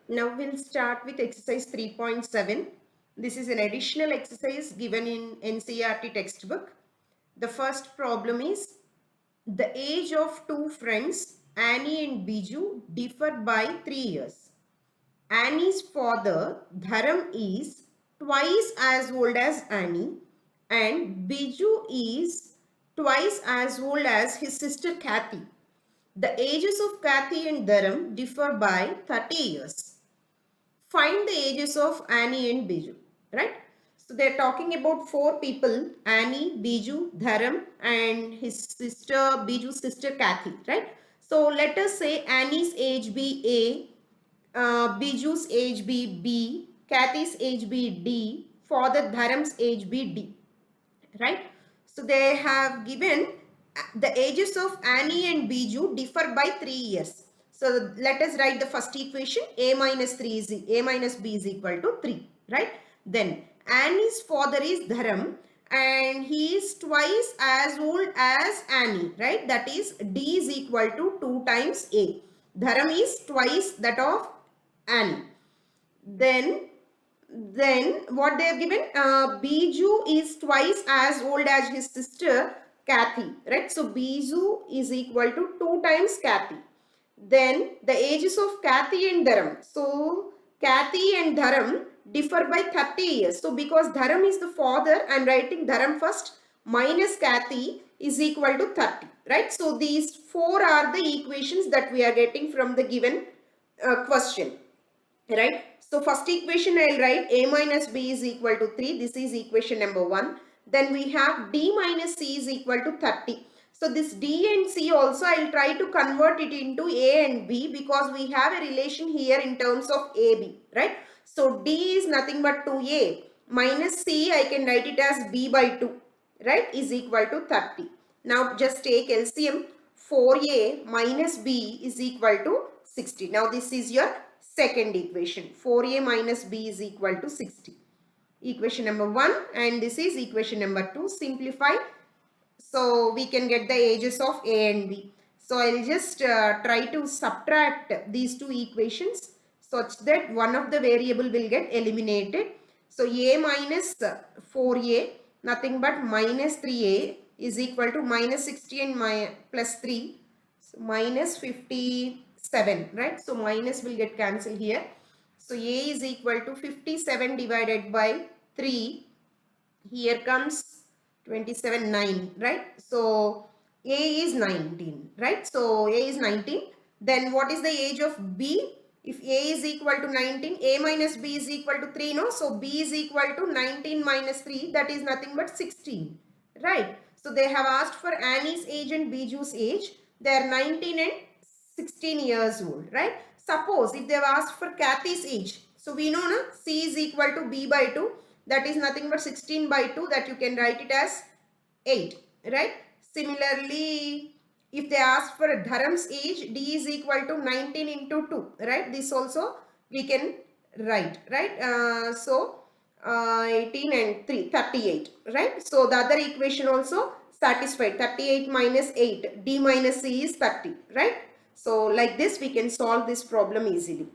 Now we'll start with exercise 3.7. This is an additional exercise given in NCERT textbook. The first problem is the age of two friends, Annie and Biju, differ by 3 years. Annie's father, Dharam, is twice as old as Annie, and Biju is twice as old as his sister Kathy. The ages of Kathy and Dharam differ by 30 years. Find the ages of Annie and Biju, right? So they're talking about four people, Annie, Biju, Dharam, and his sister, Biju's sister Kathy, right? So let us say Annie's age be A, Biju's age be B, Kathy's age be D, father Dharam's age be D, right? So they have given the ages of Annie and Biju differ by 3 years. So let us write the first equation. A minus B is equal to 3, right? Then Annie's father is Dharam and he is twice as old as Annie, right? That is D is equal to 2 times A. Dharam is twice that of Annie. Then what they have given, Biju is twice as old as his sister Kathy, right? So Biju is equal to 2 times Kathy. Then the ages of Kathy and Dharam. So Kathy and Dharam differ by 30 years. So because Dharam is the father, I am writing Dharam first, minus Kathy is equal to 30, right? So these four are the equations that we are getting from the given question, right? So first equation I'll write A minus B is equal to 3. This is equation number 1. Then we have D minus C is equal to 30. So this D and C also I'll try to convert it into A and B because we have a relation here in terms of AB, right? So D is nothing but 2A minus C, I can write it as B by 2, right, is equal to 30. Now just take LCM. 4A minus B is equal to 60. Now this is your second equation. 4A minus B is equal to 60. Equation number 1, and this is equation number 2. Simplify. So we can get the ages of A and B. So I'll just try to subtract these two equations such that one of the variable will get eliminated. So A minus 4A, nothing but minus 3A is equal to minus 60 and plus 3. So minus 57, right? So minus will get cancelled here. So A is equal to 57 divided by 3. Here comes 27, 9, right? So A is 19, right? So A is 19. Then what is the age of B? If A is equal to 19, A minus B is equal to 3, no? So B is equal to 19 minus 3, that is nothing but 16, right? So they have asked for Annie's age and Biju's age. They are 19 and 16 years old, right? Suppose if they have asked for Kathy's age, so we know na, C is equal to B by 2, that is nothing but 16 by 2, that you can write it as 8, right? Similarly, if they ask for Dharam's age, D is equal to 19 into 2, right? This also we can write, right? 18 and 3, 38, right? So the other equation also satisfied. 38 minus 8, D minus C is 30, right? So like this we can solve this problem easily.